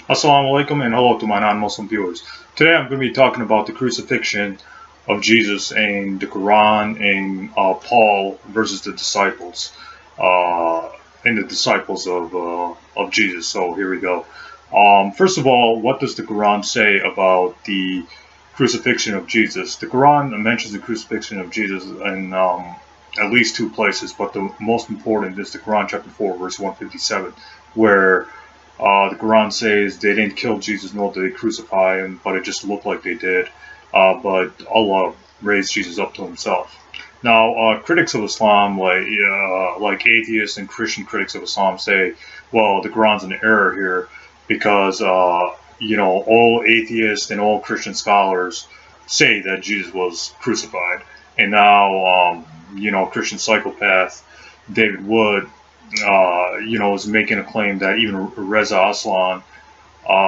Assalamu alaikum and hello to my non-Muslim viewers. Today I'm going to be talking about the crucifixion of Jesus and the Quran and Paul versus the disciples and the disciples of Jesus. So here we go. First of all, what does the Quran say about the crucifixion of Jesus? The Quran mentions the crucifixion of Jesus in at least two places, but the most important is the Quran chapter 4 verse 157, where the Quran says they didn't kill Jesus nor did they crucify him, but it just looked like they did. But Allah raised Jesus up to himself. Now, critics of Islam, like atheists and Christian critics of Islam, say, well, the Quran's an error here because, all atheists and all Christian scholars say that Jesus was crucified. And now, Christian psychopath David Wood is making a claim that even Reza Aslan,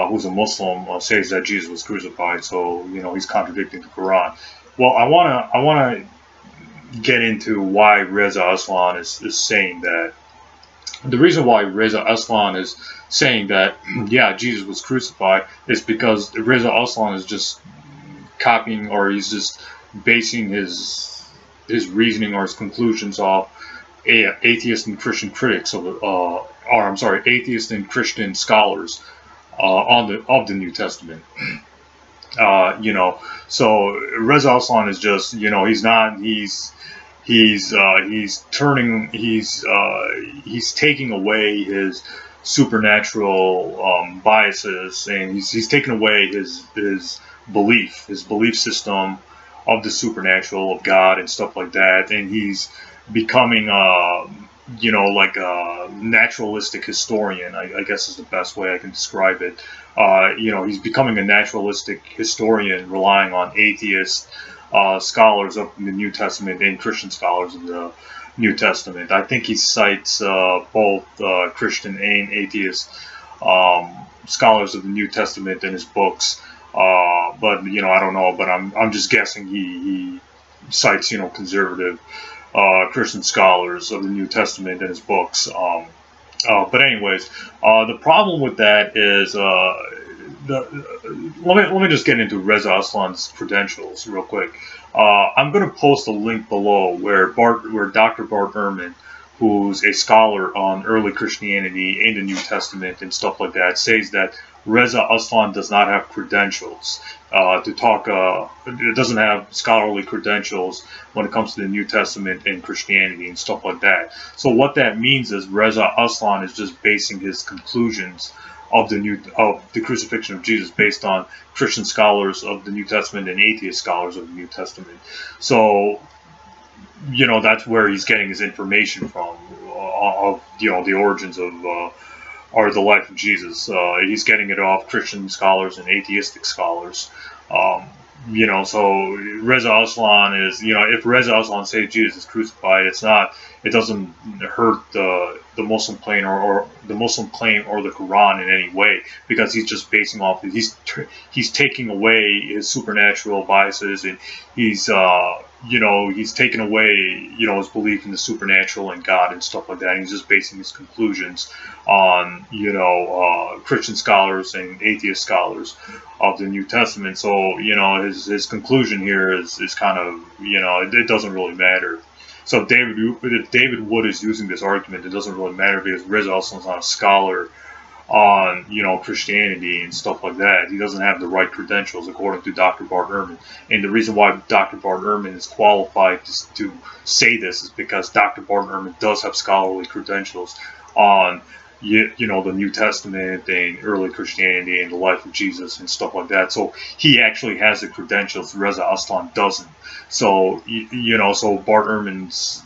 who's a Muslim, says that Jesus was crucified. So, he's contradicting the Quran. Well, I wanna get into why Reza Aslan is saying that. The reason why Reza Aslan is saying that, yeah, Jesus was crucified is because Reza Aslan is just copying, or he's just basing his reasoning or his conclusions off atheist and Christian critics atheist and Christian scholars of the New Testament. So Reza Aslan is just, he's taking away his supernatural biases, and he's taking away his belief system of the supernatural, of God and stuff like that, and he's becoming like a naturalistic historian, I guess is the best way I can describe it. He's becoming a naturalistic historian, relying on atheist scholars of the New Testament and Christian scholars of the New Testament. I think he cites both Christian and atheist scholars of the New Testament in his books, but I don't know, but I'm just guessing he cites conservative Christian scholars of the New Testament in his books. But anyways, the problem with that is let me just get into Reza Aslan's credentials real quick. I'm going to post a link below where Dr. Bart Ehrman, who's a scholar on early Christianity and the New Testament and stuff like that, says that Reza Aslan does not have credentials to talk. It doesn't have scholarly credentials when it comes to the New Testament and Christianity and stuff like that. So what that means is Reza Aslan is just basing his conclusions of the crucifixion of Jesus based on Christian scholars of the New Testament and atheist scholars of the New Testament. So that's where he's getting his information from, of the origins of or the life of Jesus. He's getting it off Christian scholars and atheistic scholars. So Reza Aslan is, if Reza Aslan says Jesus is crucified, it doesn't hurt the Muslim claim or the Muslim claim or the Quran in any way, because he's just basing off, he's taking away his supernatural biases, and he's taken away, his belief in the supernatural and God and stuff like that. And he's just basing his conclusions on, Christian scholars and atheist scholars of the New Testament. So, his conclusion here is kind of, it doesn't really matter. So if David Wood is using this argument, it doesn't really matter because Reza Aslan's not a scholar on, Christianity and stuff like that. He doesn't have the right credentials according to Dr. Bart Ehrman. And the reason why Dr. Bart Ehrman is qualified to say this is because Dr. Bart Ehrman does have scholarly credentials on, the New Testament and early Christianity and the life of Jesus and stuff like that. So he actually has the credentials. Reza Aslan doesn't. So, so Bart Ehrman's...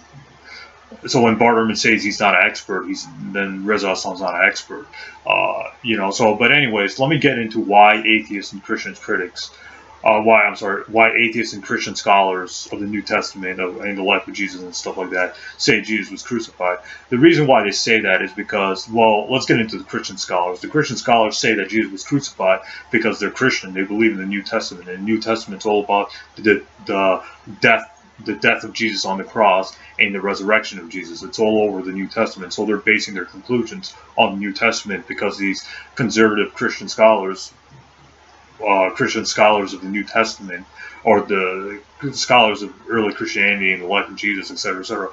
So when Bart Ehrman says he's not an expert, then Reza Aslan's not an expert. But anyways, let me get into why atheists and Christian critics, why atheists and Christian scholars of the New Testament and the life of Jesus and stuff like that say Jesus was crucified. The reason why they say that is because, well, let's get into the Christian scholars. The Christian scholars say that Jesus was crucified because they're Christian. They believe in the New Testament, and the New Testament's all about the death the death of Jesus on the cross and the resurrection of Jesus. It's all over the New Testament. So they're basing their conclusions on the New Testament because these conservative Christian scholars of the New Testament, or the scholars of early Christianity and the life of Jesus, etc., etc.,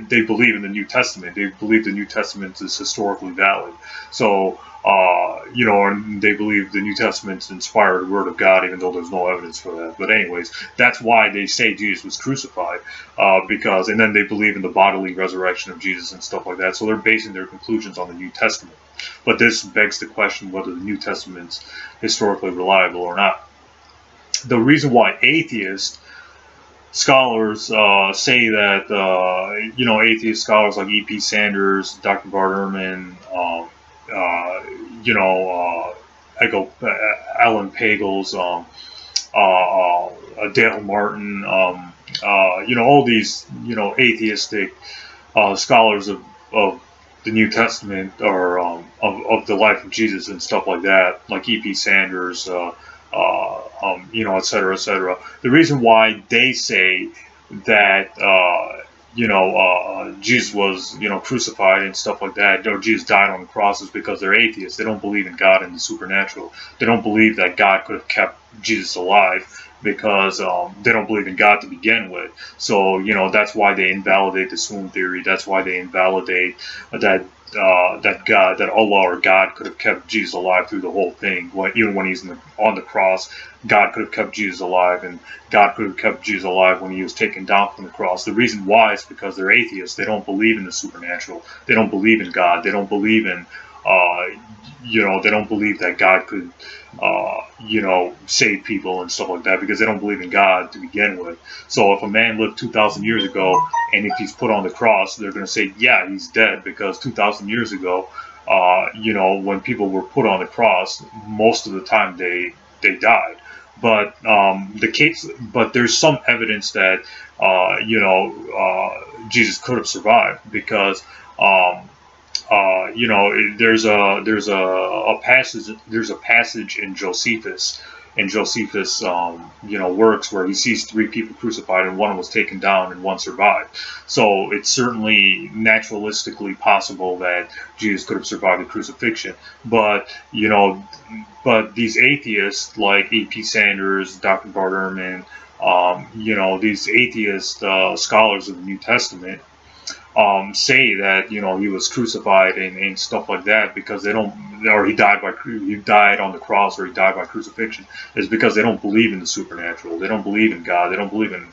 they believe in the New Testament. They believe the New Testament is historically valid. So, and they believe the New Testament's inspired word of God, even though there's no evidence for that. But anyways, that's why they say Jesus was crucified, and then they believe in the bodily resurrection of Jesus and stuff like that. So they're basing their conclusions on the New Testament. But this begs the question whether the New Testament's historically reliable or not. The reason why atheist scholars say that, atheist scholars like E.P. Sanders, Dr. Bart Ehrman, Alan Pagels, Dale Martin, all these, atheistic scholars of the New Testament, or of the life of Jesus and stuff like that, like E.P. Sanders, et cetera, et cetera. The reason why they say that, Jesus was, crucified and stuff like that, or Jesus died on the cross, is because they're atheists. They don't believe in God and the supernatural. They don't believe that God could have kept Jesus alive, because they don't believe in God to begin with. So, that's why they invalidate the swoon theory. That's why they invalidate that Allah or God could have kept Jesus alive through the whole thing. Even when he's on the cross, God could have kept Jesus alive, and God could have kept Jesus alive when he was taken down from the cross. The reason why is because they're atheists. They don't believe in the supernatural. They don't believe in God. They don't believe in, they don't believe that God could, save people and stuff like that, because they don't believe in God to begin with. So if a man lived 2,000 years ago, and if he's put on the cross, they're going to say, yeah, he's dead, because 2,000 years ago, when people were put on the cross, most of the time they died. But but there's some evidence that Jesus could have survived, because there's a passage in Josephus. Works, where he sees 3 people crucified, and one was taken down and one survived. So it's certainly naturalistically possible that Jesus could have survived the crucifixion. But these atheists like E.P. Sanders, Dr. Bart Ehrman, these atheist scholars of the New Testament, say that he was crucified and stuff like that, because they don't, or he died on the cross, or he died by crucifixion, is because they don't believe in the supernatural. They don't believe in God. They don't believe in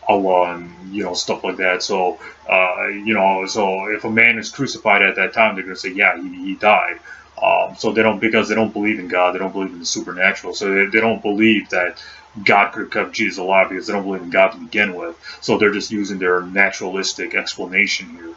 Allah and stuff like that. So so if a man is crucified at that time, they're going to say, yeah, he died. Because they don't believe in God. They don't believe in the supernatural. So they don't believe that God could have kept Jesus alive, because they don't believe in God to begin with. So they're just using their naturalistic explanation here.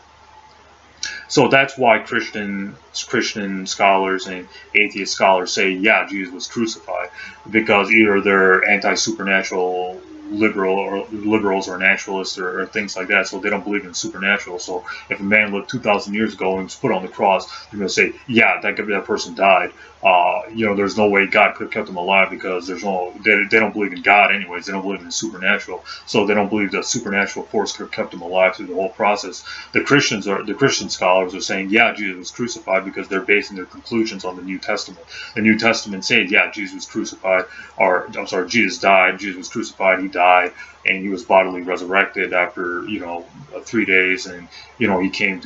So that's why Christian scholars and atheist scholars say, yeah, Jesus was crucified, because either they're anti-supernatural liberals or naturalists or things like that. So they don't believe in supernatural. So if a man lived 2,000 years ago and was put on the cross, they're going to say, yeah, that person died. There's no way God could have kept him alive, because they don't believe in God anyways. They don't believe in the supernatural. So they don't believe that supernatural force could have kept him alive through the whole process. The Christian scholars are saying, yeah, Jesus was crucified, because they're basing their conclusions on the New Testament. The New Testament says, yeah, Jesus was crucified, Jesus died, Jesus was crucified, he died, and he was bodily resurrected after 3 days, and he came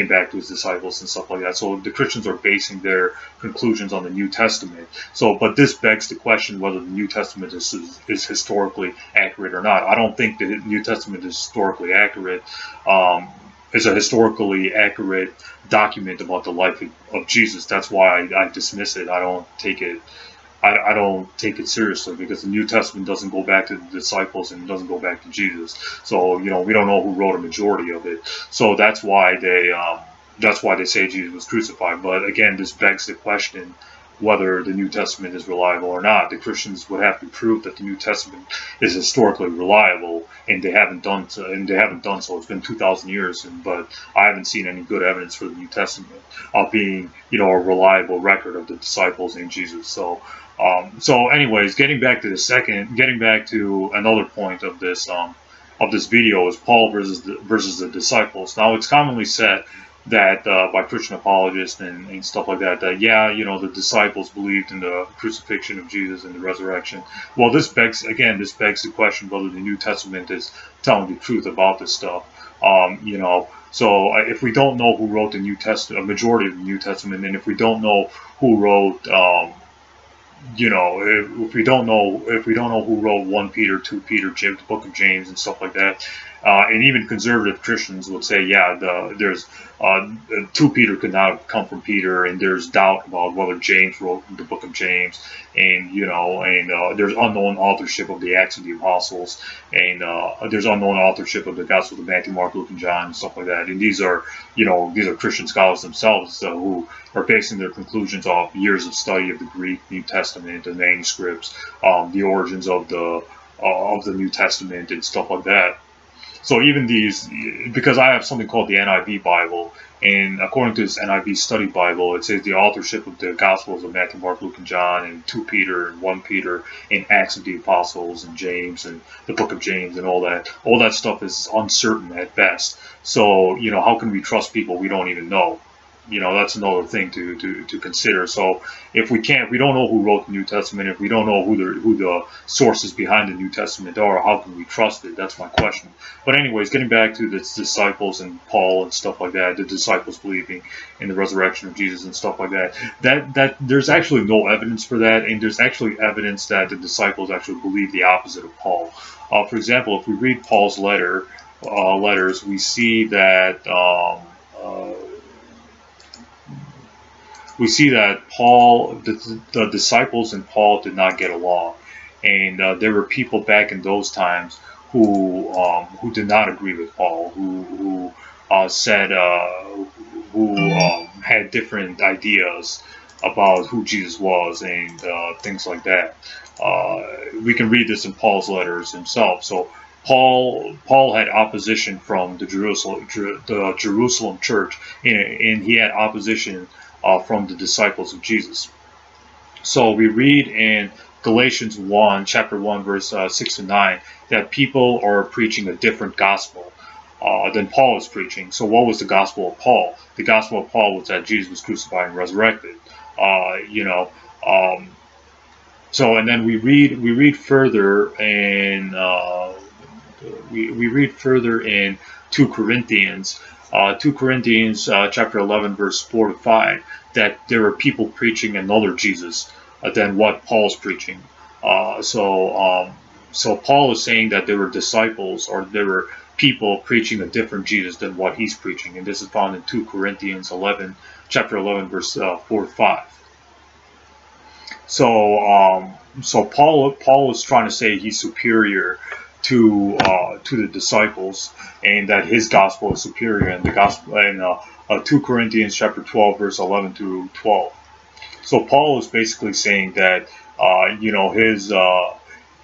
back to his disciples and stuff like that. So the Christians are basing their conclusions on the New Testament. So, but this begs the question whether the New Testament is historically accurate or not. I don't think the New Testament is historically accurate. It's a historically accurate document about the life of Jesus. That's why I dismiss it. I don't take it seriously, because the New Testament doesn't go back to the disciples and doesn't go back to Jesus. So we don't know who wrote a majority of it. So that's why they say Jesus was crucified. But again, this begs the question whether the New Testament is reliable or not. The Christians would have to prove that the New Testament is historically reliable, and they haven't done so. It's been 2,000 years, but I haven't seen any good evidence for the New Testament being a reliable record of the disciples and Jesus. So anyways, getting back to another point of this of this video is Paul versus the disciples. Now, it's commonly said that by Christian apologists and stuff like that, that yeah, you know, the disciples believed in the crucifixion of Jesus and the resurrection. Well, this begs the question whether the New Testament is telling the truth about this stuff. You know, so if we don't know who wrote the New Testament, a majority of the New Testament, and if we don't know who wrote, you know, if we don't know who wrote 1 Peter, 2 Peter, the book of James, and stuff like that, and even conservative Christians would say, yeah, there's 2 Peter could not have come from Peter, and there's doubt about whether James wrote the book of James, and you know, and there's unknown authorship of the Acts of the Apostles, and there's unknown authorship of the Gospels of Matthew, Mark, Luke, and John, and stuff like that. And these are, you know, these are Christian scholars themselves who are basing their conclusions off years of study of the Greek New Testament, the manuscripts, the origins of the New Testament, and stuff like that. So even these, because I have something called the NIV Bible, and according to this NIV Study Bible, it says the authorship of the Gospels of Matthew, Mark, Luke, and John, and 2 Peter, and 1 Peter, and Acts of the Apostles, and James, and the book of James, and all that stuff is uncertain at best. So, you know, how can we trust people we don't even know? You know, that's another thing to consider. So if we don't know who wrote the New Testament, if we don't know who the sources behind the New Testament are, how can we trust it? That's my question. But anyways, getting back to the disciples and Paul and stuff like that, the disciples believing in the resurrection of Jesus and stuff like that, that there's actually no evidence for that, and there's actually evidence that the disciples actually believe the opposite of Paul. For example, if we read Paul's letters, we see that Paul, the disciples and Paul did not get along, and there were people back in those times who did not agree with Paul, who had different ideas about who Jesus was and things like that. We can read this in Paul's letters himself. So Paul had opposition from the Jerusalem church, and he had opposition from the disciples of Jesus. So we read in Galatians 1, chapter 1, verse 6 to 9, that people are preaching a different gospel than Paul is preaching. So what was the gospel of Paul? The gospel of Paul was that Jesus was crucified and resurrected. So, and then we read further in we read further in 2 Corinthians. 2 Corinthians chapter 11, verse 4 to 5, that there are people preaching another Jesus than what Paul's preaching. So Paul is saying that there were disciples, or there were people preaching a different Jesus than what he's preaching, and this is found in 2 Corinthians 11, chapter 11, verse 4 to 5. So Paul is trying to say he's superior to the disciples, and that his gospel is superior, and the gospel in 2 Corinthians chapter 12, verse 11 through 12. So Paul is basically saying that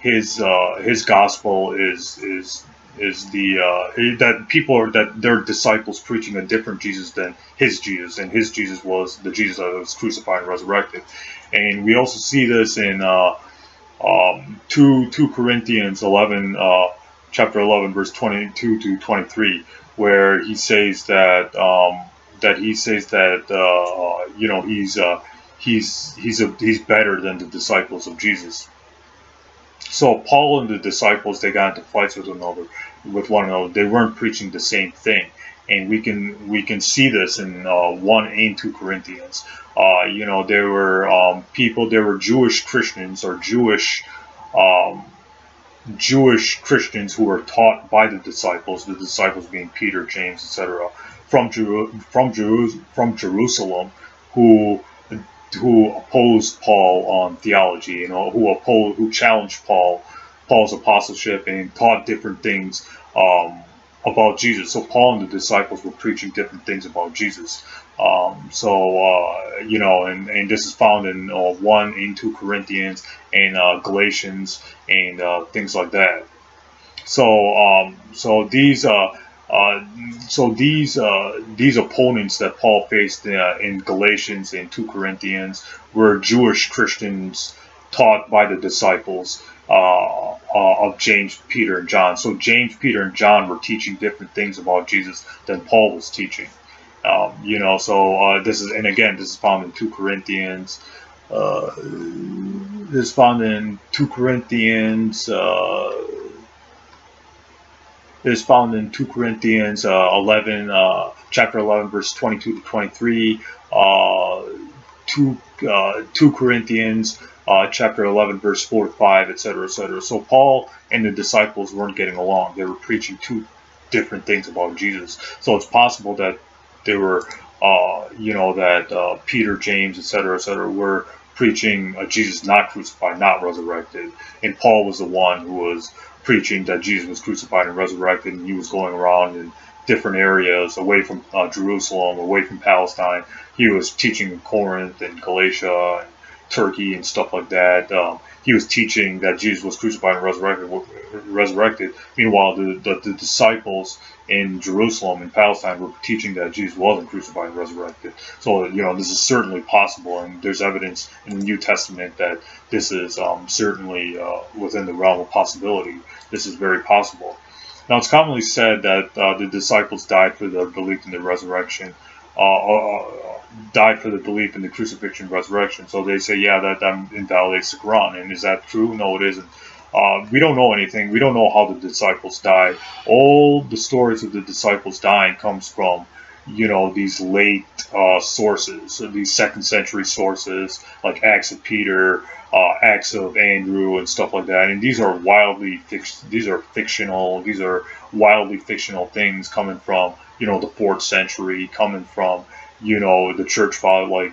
his gospel is that people are, that they're disciples preaching a different Jesus than his Jesus, and his Jesus was the Jesus that was crucified and resurrected. And we also see this in 2 Corinthians 11, chapter 11, verse 22 to 23, where he says that he's better than the disciples of Jesus. So Paul and the disciples, they got into fights with one another. They weren't preaching the same thing, and we can see this in 1 and 2 Corinthians. There were there were Jewish Christians, or Jewish Christians who were taught by the disciples being Peter, James, etc., from Jerusalem, who opposed Paul on theology, who challenged Paul's apostleship, and taught different things about Jesus. So Paul and the disciples were preaching different things about Jesus. And this is found in 1 and 2 Corinthians and Galatians and things like that. So these opponents that Paul faced in Galatians and 2 Corinthians were Jewish Christians taught by the disciples, of James, Peter, and John. So James, Peter, and John were teaching different things about Jesus than Paul was teaching. So this is, and again, this is found in 2 Corinthians. This is found in 2 Corinthians. Is found in 2 Corinthians 11, chapter 11, verse 22 to 23. 2 Corinthians chapter 11, verse 4 to 5, etc., etc. So Paul and the disciples weren't getting along. They were preaching two different things about Jesus. So it's possible that they were, that Peter, James, etc., were preaching Jesus not crucified, not resurrected, and Paul was the one who was preaching that Jesus was crucified and resurrected, and he was going around in different areas away from Jerusalem, away from Palestine. He was teaching in Corinth and Galatia and Turkey and stuff like that. He was teaching that Jesus was crucified and resurrected. Meanwhile, the disciples in Jerusalem and Palestine were teaching that Jesus wasn't crucified and resurrected. So, this is certainly possible, and there's evidence in the New Testament that this is certainly within the realm of possibility. This is very possible. Now, it's commonly said that the disciples died for their belief in the resurrection, died for the belief in the crucifixion and resurrection. So they say, yeah, that invalidates the Quran. And is that true? No, it isn't. We don't know anything. We don't know how the disciples died. All the stories of the disciples dying comes from, these late sources, so these 2nd century sources like Acts of Peter, Acts of Andrew, and stuff like that. And these are fictional. These are wildly fictional things coming from, the 4th century, coming from, the church father, like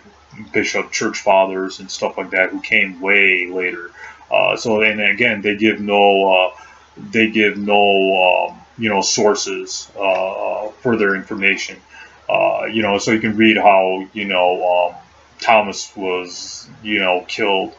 church fathers and stuff like that, who came way later. And again, they give no sources for their information. So you can read how Thomas was killed.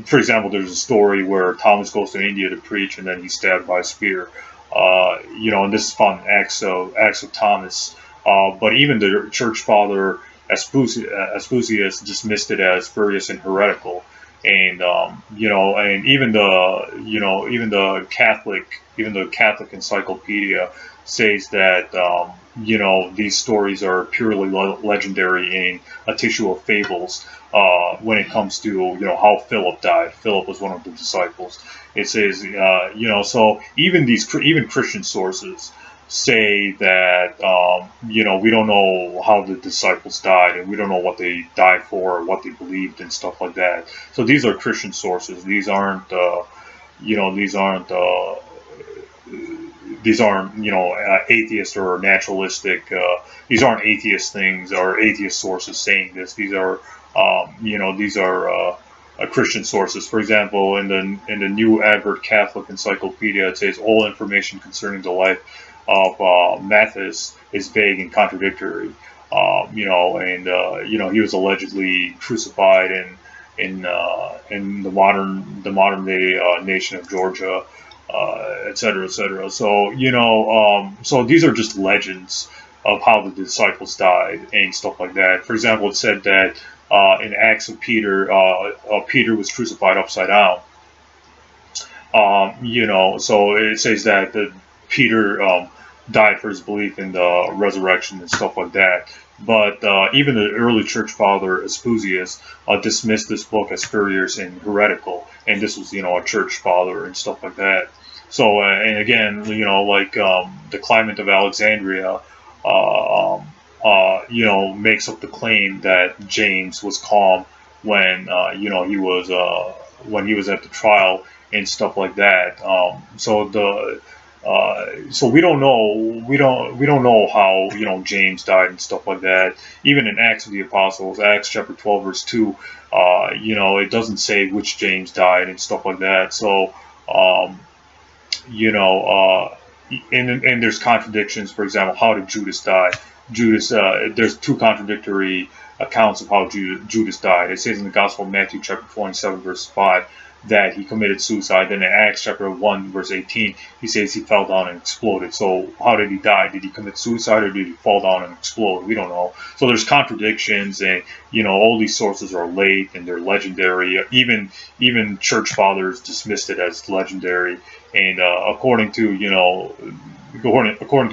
For example, there's a story where Thomas goes to India to preach, and then he's stabbed by a spear. And this is found in Acts of Thomas. But even the church father Aspusius dismissed it as spurious and heretical. And and even the Catholic Encyclopedia says that these stories are purely legendary and a tissue of fables when it comes to how Philip died. Philip was one of the disciples. It says so even Christian sources say that we don't know how the disciples died, and we don't know what they died for or what they believed and stuff like that. So these are Christian sources. These aren't atheist or naturalistic. These aren't atheist things or atheist sources saying this. These are Christian sources. For example, in the New Advert Catholic Encyclopedia, it says all information concerning the life of Matthias is vague and contradictory. He was allegedly crucified in the modern day nation of Georgia, etc., etc. So so these are just legends of how the disciples died and stuff like that. For example, it said that in Acts of Peter, Peter was crucified upside down. So it says that Peter died for his belief in the resurrection and stuff like that. But even the early church father Aspusius dismissed this book as spurious and heretical, and this was a church father and stuff like that. So and again, the Clement of Alexandria makes up the claim that James was calm when he was at the trial and stuff like that. So we don't know how James died and stuff like that. Even in Acts of the Apostles, Acts chapter 12 verse 2, it doesn't say which James died and stuff like that. So and there's contradictions. For example, how did Judas die? There's two contradictory accounts of how Judas died. It says in the Gospel of Matthew chapter 27 verse 5 that he committed suicide. Then in Acts chapter 1 verse 18, he says he fell down and exploded. So how did he die? Did he commit suicide or did he fall down and explode? We don't know. So there's contradictions, and all these sources are late and they're legendary. Even church fathers dismissed it as legendary. And according to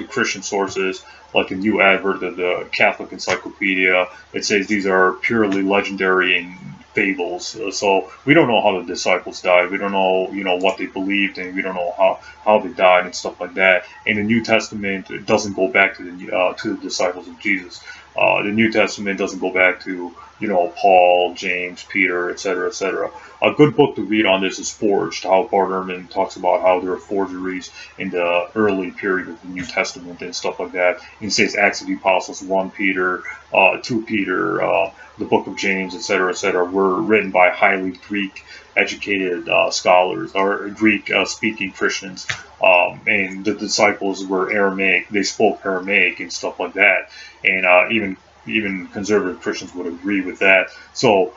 Christian sources, like the New Advert of the Catholic Encyclopedia, it says these are purely legendary and fables. So we don't know how the disciples died. We don't know, what they believed, and we don't know how they died and stuff like that. And the New Testament, it doesn't go back to the disciples of Jesus. The New Testament doesn't go back to, Paul, James, Peter, etc., etc. A good book to read on this is Forged, how Bart Ehrman talks about how there are forgeries in the early period of the New Testament and stuff like that. He says Acts of the Apostles, 1 Peter, 2 Peter, the book of James, etc., were written by highly Greek-educated scholars, or Greek-speaking Christians. And the disciples were Aramaic. They spoke Aramaic and stuff like that. And even conservative Christians would agree with that. So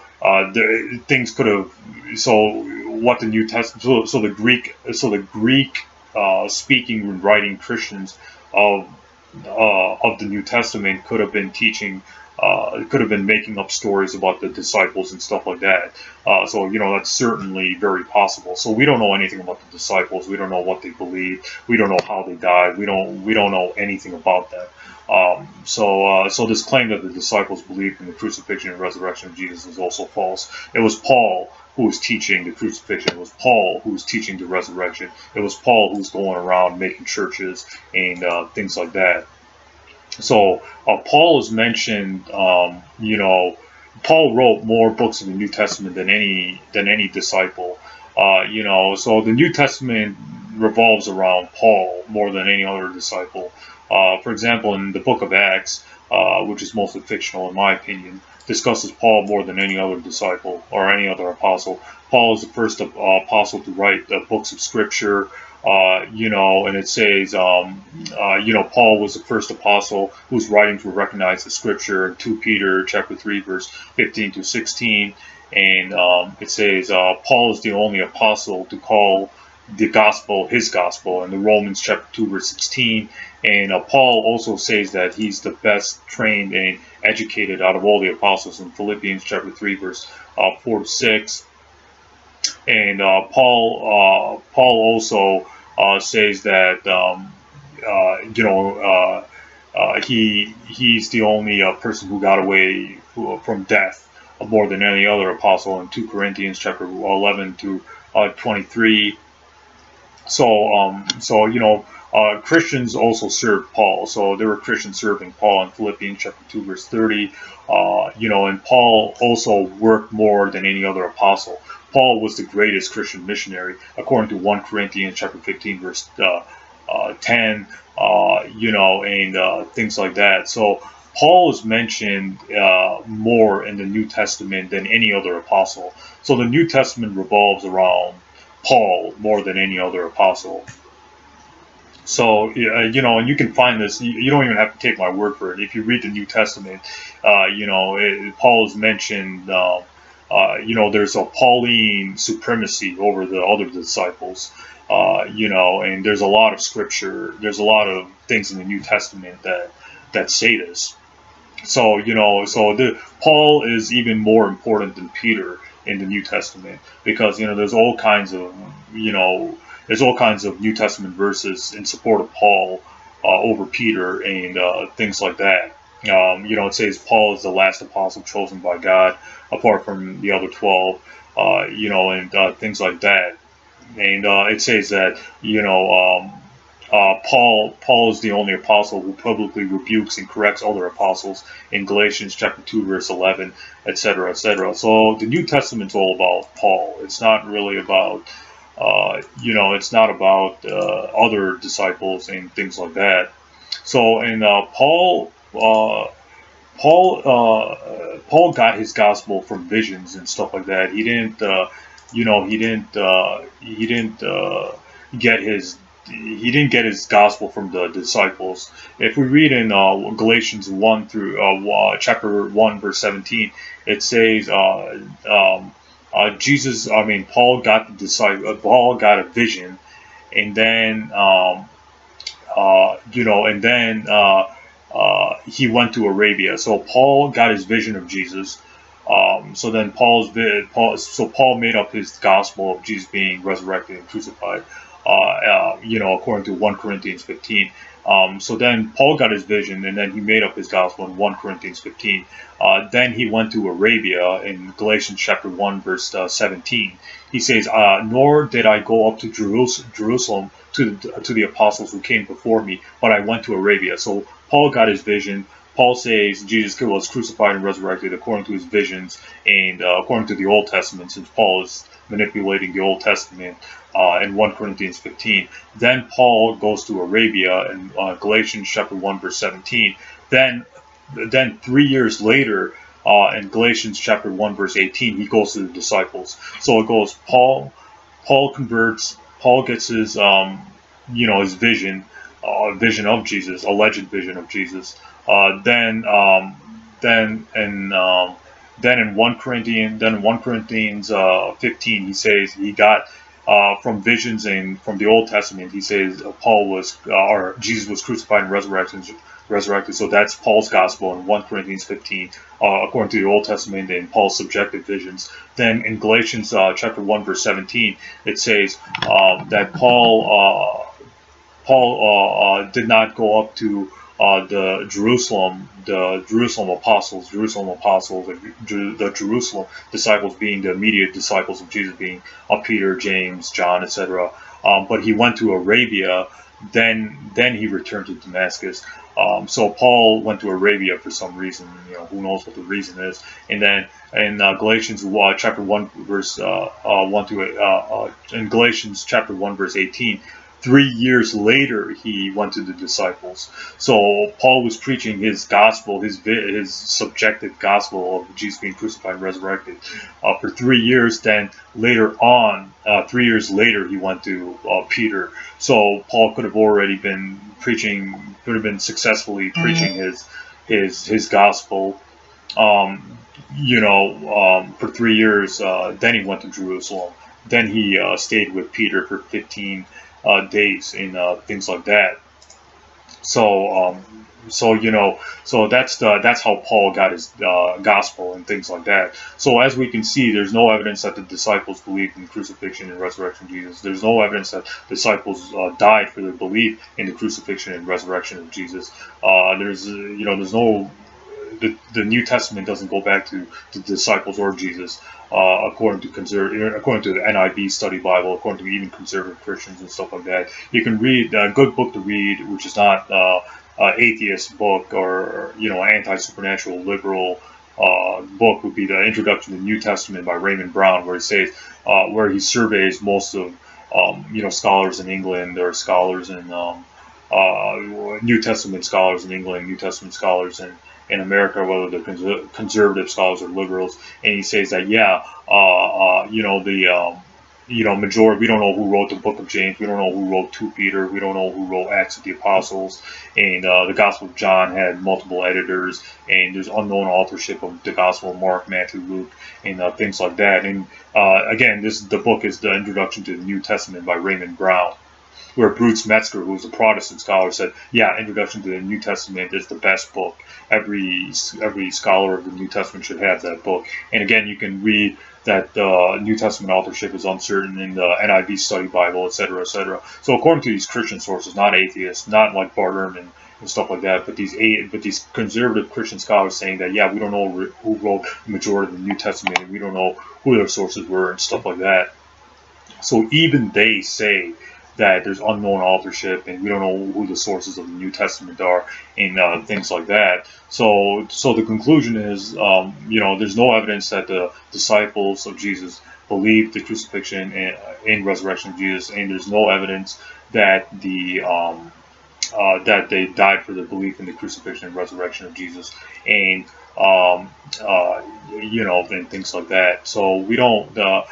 things could have. So what the New Testament. So the Greek speaking and writing Christians of the New Testament could have been teaching. Could have been making up stories about the disciples and stuff like that. So that's certainly very possible. So we don't know anything about the disciples. We don't know what they believed. We don't know how they died. We don't know anything about that. So this claim that the disciples believed in the crucifixion and resurrection of Jesus is also false. It was Paul who was teaching the crucifixion. It was Paul who was teaching the resurrection. It was Paul who was going around making churches and things like that. So Paul is mentioned. Paul wrote more books in the New Testament than any disciple. So the New Testament revolves around Paul more than any other disciple. For example, in the book of Acts, which is mostly fictional in my opinion, discusses Paul more than any other disciple or any other apostle. Paul is the first apostle to write books of scripture. And it says, Paul was the first apostle whose writings were recognized as scripture in 2 Peter chapter 3, verse 15 to 16. And it says, Paul is the only apostle to call the gospel his gospel in the Romans chapter 2, verse 16. And Paul also says that he's the best trained and educated out of all the apostles in Philippians chapter 3, verse 4 to 6. And Paul also says that he's the only person who got away from death more than any other apostle in 2 Corinthians chapter 11 to 23. Christians also served Paul. So there were Christians serving Paul in Philippians chapter 2 verse 30. And Paul also worked more than any other apostle. Paul was the greatest Christian missionary, according to 1 Corinthians chapter 15 verse 10. And things like that. So Paul is mentioned more in the New Testament than any other apostle. So the New Testament revolves around Paul more than any other apostle. So, and you can find this, you don't even have to take my word for it. If you read the New Testament, Paul is mentioned, there's a Pauline supremacy over the other disciples, and there's a lot of scripture, there's a lot of things in the New Testament that say this. So, Paul is even more important than Peter in the New Testament, because, there's all kinds of, there's all kinds of New Testament verses in support of Paul over Peter and things like that. It says Paul is the last apostle chosen by God, apart from the other 12, and things like that. And it says that, Paul is the only apostle who publicly rebukes and corrects other apostles in Galatians chapter 2, verse 11, etc., etc. So the New Testament's all about Paul. It's not really about it's not about other disciples and things like that. So, and Paul got his gospel from visions and stuff like that. He didn't get his gospel from the disciples. If we read in Galatians 1 through chapter 1 verse 17, it says Paul got Paul got a vision, and then he went to Arabia. So Paul got his vision of Jesus. So then Paul made up his gospel of Jesus being resurrected and crucified. According to 1 Corinthians 15. So then Paul got his vision, and then he made up his gospel in 1 Corinthians 15. Then he went to Arabia in Galatians chapter 1, verse 17. He says, "Nor did I go up to Jerusalem to the apostles who came before me, but I went to Arabia." So Paul got his vision. Paul says Jesus was crucified and resurrected according to his visions and according to the Old Testament, since Paul is manipulating the Old Testament in 1 Corinthians 15. Then Paul goes to Arabia in Galatians chapter 1, verse 17. Then 3 years later, in Galatians chapter 1, verse 18, he goes to the disciples. So it goes, Paul converts, Paul gets his, his vision of Jesus, alleged vision of Jesus. Then in 1 Corinthians 15, he says he got from visions and from the Old Testament. He says Jesus was crucified and resurrected. So that's Paul's gospel in 1 Corinthians 15, according to the Old Testament and Paul's subjective visions. Then in Galatians chapter 1, verse 17, it says that Paul did not go up to the Jerusalem apostles, the Jerusalem disciples being the immediate disciples of Jesus, being Peter, James, John, etc. But he went to Arabia. Then he returned to Damascus. So Paul went to Arabia for some reason. Who knows what the reason is. And then in Galatians chapter 1, verse 1 to in Galatians chapter 1, verse 18. 3 years later, he went to the disciples. So Paul was preaching his gospel, his subjective gospel of Jesus being crucified and resurrected for 3 years. Then later on, 3 years later, he went to Peter. So Paul could have already been successfully preaching his gospel, for 3 years. Then he went to Jerusalem. Then he stayed with Peter for 15 days and things like that. So that's how Paul got his gospel and things like that. So as we can see, there's no evidence that the disciples believed in the crucifixion and resurrection of Jesus. There's no evidence that disciples died for their belief in the crucifixion and resurrection of Jesus. There's no. The New Testament doesn't go back to the disciples or Jesus, according to the NIV Study Bible, according to even conservative Christians and stuff like that. You can read a good book to read, which is not atheist book or anti-supernatural liberal book, would be the Introduction to the New Testament by Raymond Brown, where he surveys most of scholars in England, or scholars in New Testament scholars in England, New Testament scholars in America, whether they're conservative scholars or liberals, and he says that majority, we don't know who wrote the book of James, we don't know who wrote 2 Peter, we don't know who wrote Acts of the Apostles, and the Gospel of John had multiple editors, and there's unknown authorship of the Gospel of Mark, Matthew, Luke, and things like that. And again, the book is the Introduction to the New Testament by Raymond Brown, where Bruce Metzger, who was a Protestant scholar, said, Introduction to the New Testament is the best book. Every scholar of the New Testament should have that book. And again, you can read that the New Testament authorship is uncertain in the NIV Study Bible, etc., etc. So according to these Christian sources, not atheists, not like Bart Ehrman and stuff like that, but these conservative Christian scholars saying that, we don't know who wrote the majority of the New Testament, and we don't know who their sources were and stuff like that. So even they say that there's unknown authorship, and we don't know who the sources of the New Testament are, and things like that. So the conclusion is, there's no evidence that the disciples of Jesus believed the crucifixion and resurrection of Jesus, and there's no evidence that that they died for their belief in the crucifixion and resurrection of Jesus, and and things like that. So we don't. The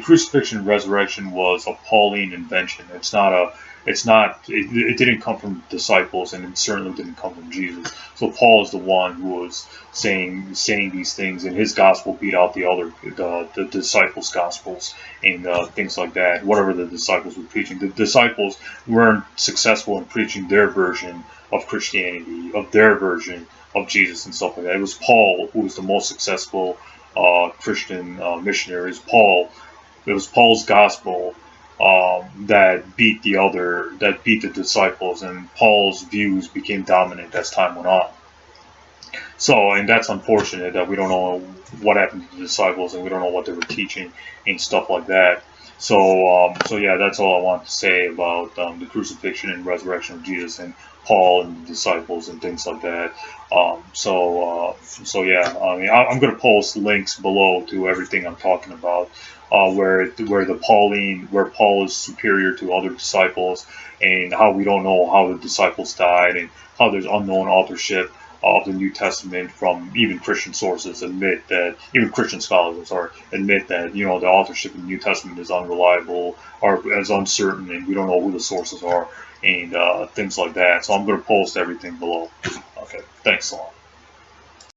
crucifixion and resurrection was a Pauline invention. It's not It's not. It didn't come from disciples, and it certainly didn't come from Jesus. So Paul is the one who was saying these things, and his gospel beat out the disciples' gospels and things like that. Whatever the disciples were preaching, the disciples weren't successful in preaching their version of Christianity, of their version of Jesus and stuff like that. It was Paul who was the most successful Christian missionary. It was Paul's gospel that beat the disciples, and Paul's views became dominant as time went on. So, and that's unfortunate that we don't know what happened to the disciples, and we don't know what they were teaching and stuff like that. So, so yeah, that's all I want to say about the crucifixion and resurrection of Jesus and Paul and the disciples and things like that. So yeah, I mean, I'm going to post links below to everything I'm talking about, where Paul is superior to other disciples, and how we don't know how the disciples died, and how there's unknown authorship of the New Testament from even Christian sources. Even Christian scholars admit that, you know, the authorship in the New Testament is unreliable or is uncertain, and we don't know who the sources are, and things like that. So I'm going to post everything below. Okay, thanks a lot.